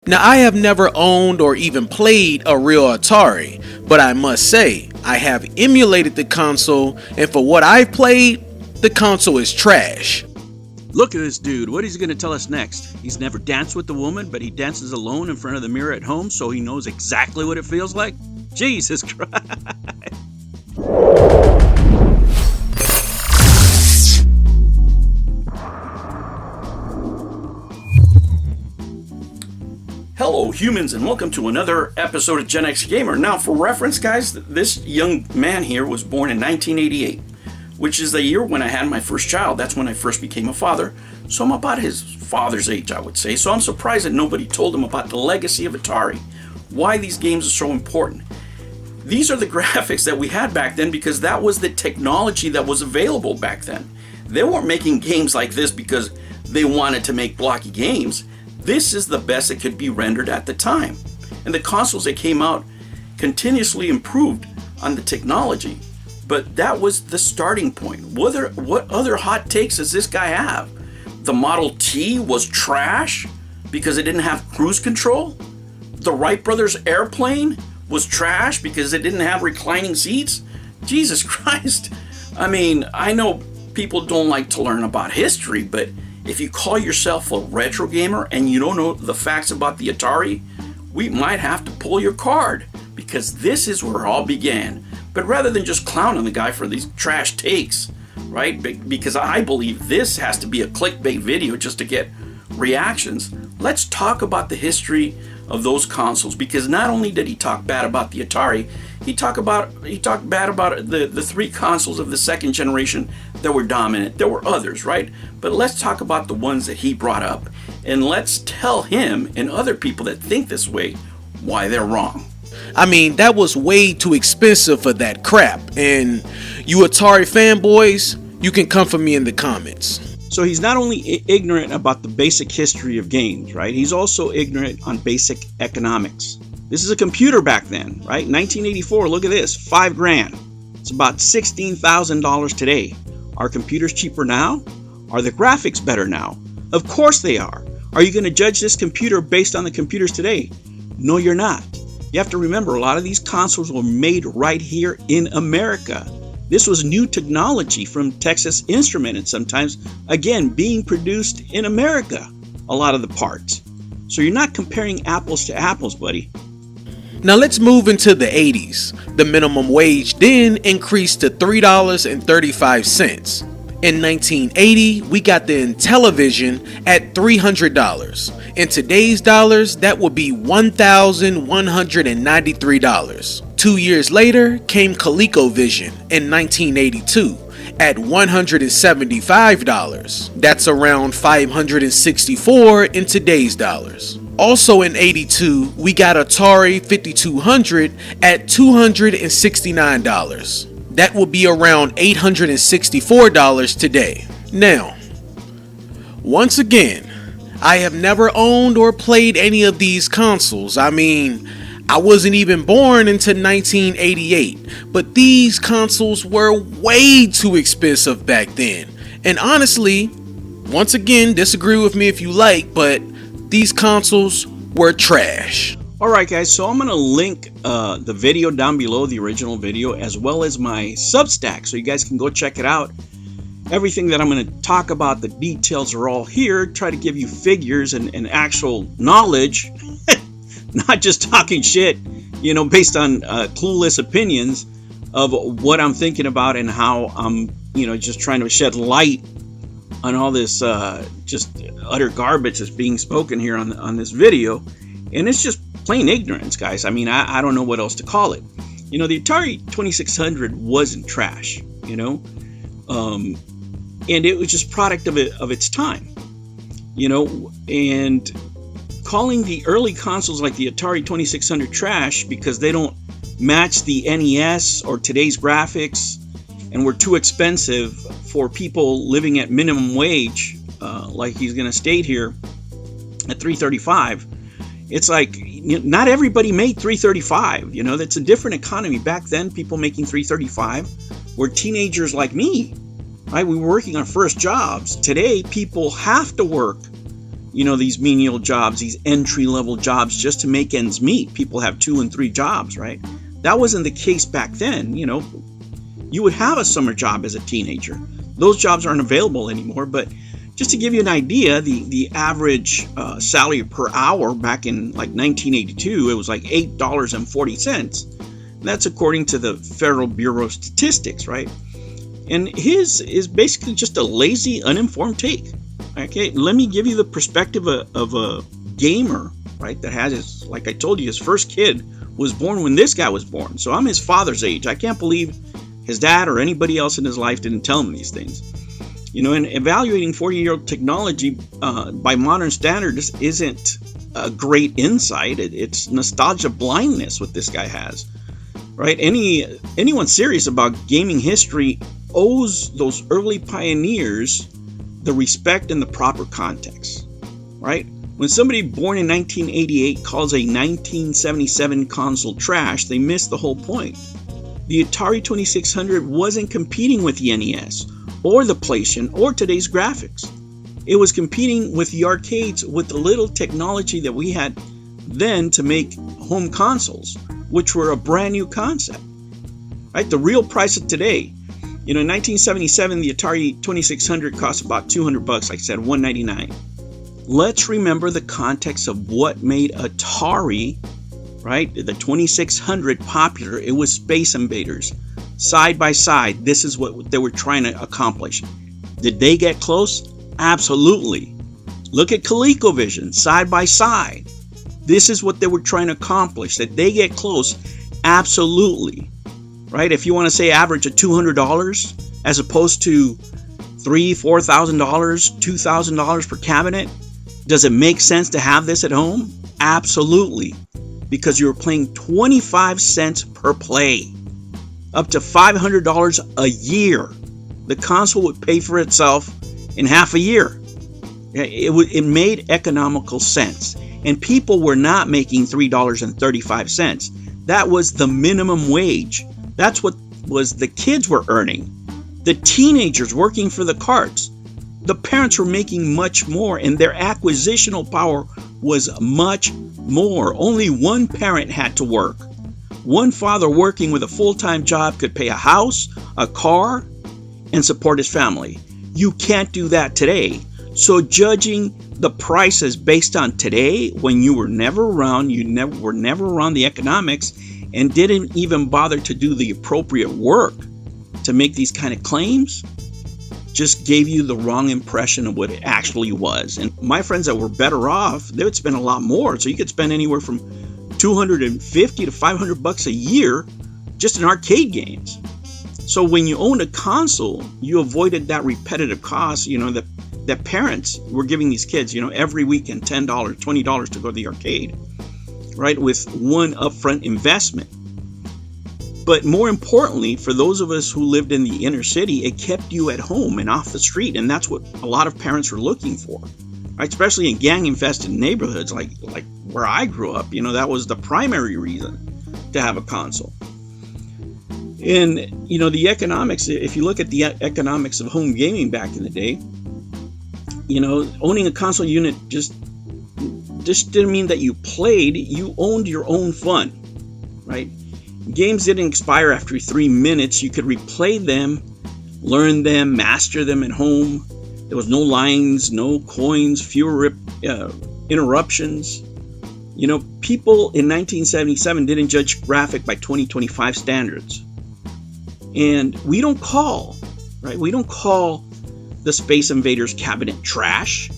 Now, I have never owned or even played a real Atari, but I must say, I have emulated the console, and for what I've played, the console is trash. Look at this dude. What is he going to tell us next? He's never danced with a woman, but he dances alone in front of the mirror at home, so he knows exactly what it feels like? Jesus Christ. Hello humans, and welcome to another episode of Gen X Gamer. Now, for reference, guys, this young man here was born in 1988, which is the year when I had my first child. That's when I first became a father. So I'm about his father's age, I would say. So I'm surprised that nobody told him about the legacy of Atari, why these games are so important. These are the graphics that we had back then because that was the technology that was available back then. They weren't making games like this because they wanted to make blocky games. This is the best that could be rendered at the time. And the consoles that came out continuously improved on the technology. But that was the starting point. What other hot takes does this guy have? The Model T was trash because it didn't have cruise control? The Wright brothers airplane was trash because it didn't have reclining seats? Jesus Christ. I mean, I know people don't like to learn about history, but if you call yourself a retro gamer and you don't know the facts about the Atari, we might have to pull your card because this is where it all began. But rather than just clowning the guy for these trash takes, right? Because I believe this has to be a clickbait video just to get reactions. Let's talk about the history of those consoles, because not only did he talk bad about the Atari, he talked bad about the three consoles of the second generation that were dominant. There were others, right? But let's talk about the ones that he brought up, and let's tell him and other people that think this way why they're wrong. I mean, that was way too expensive for that crap, and you Atari fanboys, you can come for me in the comments. So he's not only ignorant about the basic history of games, right? He's also ignorant on basic economics. This is a computer back then, right? 1984, look at this, $5,000. It's about $16,000 today. Are computers cheaper now? Are the graphics better now? Of course they are. Are you going to judge this computer based on the computers today? No, you're not. You have to remember, a lot of these consoles were made right here in America. This was new technology from Texas Instruments, and sometimes, again, being produced in America, a lot of the parts. So you're not comparing apples to apples, buddy. Now let's move into the 80s. The minimum wage then increased to $3.35. In 1980, we got the Intellivision at $300. In today's dollars, that would be $1,193. 2 years later came ColecoVision in 1982 at $175. That's around $564 in today's dollars. Also in 82, we got Atari 5200 at $269. That will be around $864 today. Now, once again, I have never owned or played any of these consoles. I mean, I wasn't even born until 1988, but these consoles were way too expensive back then. And honestly, once again, disagree with me if you like, but these consoles were trash. Alright guys, so I'm going to link the video down below, the original video, as well as my Substack, so you guys can go check it out. Everything that I'm going to talk about, the details are all here. Try to give you figures and actual knowledge, not just talking shit, you know, based on clueless opinions of what I'm thinking about and how I'm, you know, just trying to shed light on all this just utter garbage that's being spoken here on this video. And it's just plain ignorance, guys. I mean, I don't know what else to call it. You know, the Atari 2600 wasn't trash, you know, and it was just product of its time, you know, and calling the early consoles like the Atari 2600 trash because they don't match the NES or today's graphics and were too expensive for people living at minimum wage, like he's going to state here at $3.35. It's like, not everybody made $3.35. You know, that's a different economy. Back then, people making $3.35 were teenagers like me, right? We were working on first jobs. Today, people have to work these menial jobs, these entry-level jobs just to make ends meet. People have 2 and 3 jobs, right? That wasn't the case back then. You would have a summer job as a teenager. Those jobs aren't available anymore, but just to give you an idea, the average salary per hour back in like 1982, it was like $8.40. That's according to the Federal Bureau of Statistics, right? And his is basically just a lazy, uninformed take. Okay, let me give you the perspective of a gamer, right? That has like I told you, his first kid was born when this guy was born. So I'm his father's age. I can't believe his dad or anybody else in his life didn't tell him these things. And evaluating 40-year-old technology by modern standards isn't a great insight. It's nostalgia blindness what this guy has, right? Anyone serious about gaming history owes those early pioneers the respect and the proper context, right? When somebody born in 1988 calls a 1977 console trash, they miss the whole point. The Atari 2600 wasn't competing with the NES or the PlayStation or today's graphics. It was competing with the arcades with the little technology that we had then to make home consoles, which were a brand new concept, right? The real price of today. In 1977, the Atari 2600 cost about $200, like I said, $199. Let's remember the context of what made Atari, right, the 2600 popular. It was Space Invaders. Side by side, this is what they were trying to accomplish. Did they get close? Absolutely. Look at ColecoVision, side by side. This is what they were trying to accomplish. Did they get close? Absolutely. Right? If you want to say average of $200 as opposed to $3,000, $4,000, $2,000 per cabinet, does it make sense to have this at home? Absolutely. Because you're playing 25 cents per play. Up to $500 a year. The console would pay for itself in half a year. It made economical sense. And people were not making $3.35. That was the minimum wage. That's what the kids were earning. The teenagers working for the carts. The parents were making much more, and their acquisitional power was much more. Only one parent had to work. One father working with a full-time job could pay a house, a car, and support his family. You can't do that today. So judging the prices based on today, when you were never around, were never around the economics, and didn't even bother to do the appropriate work to make these kind of claims, just gave you the wrong impression of what it actually was. And my friends that were better off, they would spend a lot more. So you could spend anywhere from $250 to $500 a year just in arcade games. So when you owned a console, you avoided that repetitive cost, that parents were giving these kids, every weekend $10, $20 to go to the arcade, right, with one upfront investment. But more importantly, for those of us who lived in the inner city, it kept you at home and off the street, and that's what a lot of parents were looking for, right? Especially in gang-infested neighborhoods like where I grew up. That was the primary reason to have a console. And the economics, if you look at the economics of home gaming back in the day, owning a console unit just didn't mean that you played. You owned your own fun, right? Games didn't expire after 3 minutes. You could replay them, learn them, master them at home. There was no lines, no coins, fewer interruptions. People in 1977 didn't judge graphic by 2025 standards. And we don't call the Space Invaders cabinet trash,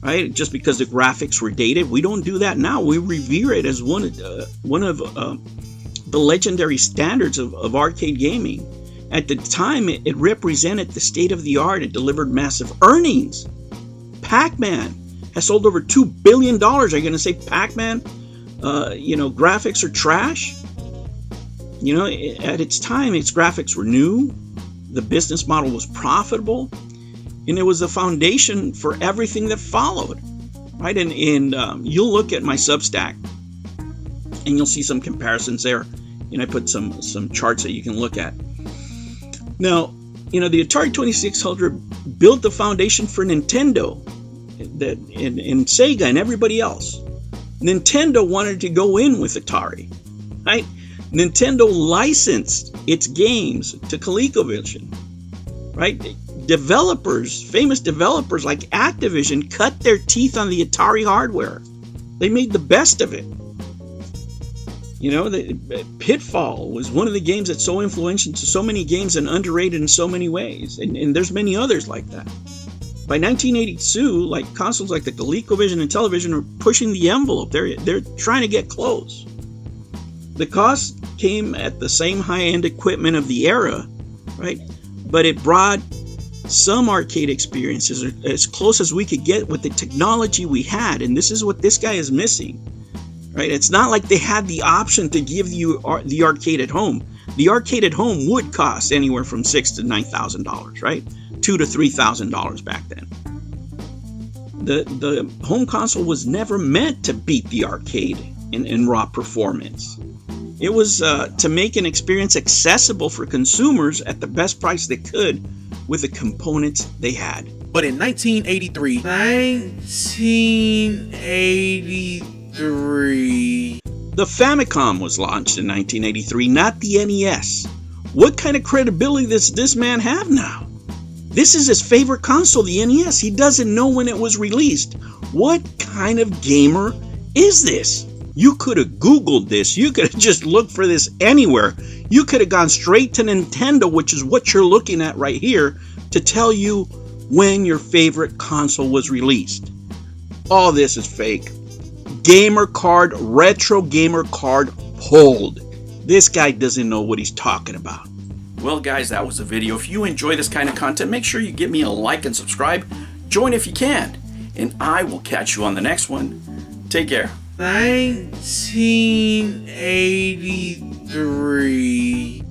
right? Just because the graphics were dated. We don't do that now. We revere it as one of the legendary standards of arcade gaming. At the time, it represented the state of the art. It delivered massive earnings. Pac-Man has sold over $2 billion. Are you going to say Pac-Man, graphics are trash? At its time, its graphics were new. The business model was profitable. And it was the foundation for everything that followed, right? And you'll look at my Substack, and you'll see some comparisons there. I put some charts that you can look at. Now, the Atari 2600 built the foundation for Nintendo, and Sega and everybody else. Nintendo wanted to go in with Atari, right? Nintendo licensed its games to ColecoVision, right? Developers, famous developers like Activision, cut their teeth on the Atari hardware. They made the best of it. You know, Pitfall was one of the games that's so influential to so many games and underrated in so many ways. And there's many others like that. By 1982, like consoles like the ColecoVision and Television are pushing the envelope. They're trying to get close. The cost came at the same high-end equipment of the era, right? But it brought some arcade experiences as close as we could get with the technology we had. And this is what this guy is missing. Right? It's not like they had the option to give you the arcade at home. The arcade at home would cost anywhere from $6,000 to $9,000, right? $2,000 to $3,000 back then. The home console was never meant to beat the arcade in raw performance. It was to make an experience accessible for consumers at the best price they could with the components they had. But in 1983, the Famicom was launched in 1983, not the NES. What kind of credibility does this man have now? This is his favorite console, the NES. He doesn't know when it was released. What kind of gamer is this? You could have Googled this. You could have just looked for this anywhere. You could have gone straight to Nintendo, which is what you're looking at right here, to tell you when your favorite console was released. All this is fake. Gamer card, retro gamer card pulled. This guy doesn't know what he's talking about. Well, guys, that was the video. If you enjoy this kind of content, make sure you give me a like and subscribe. Join if you can. And I will catch you on the next one. Take care. 1983.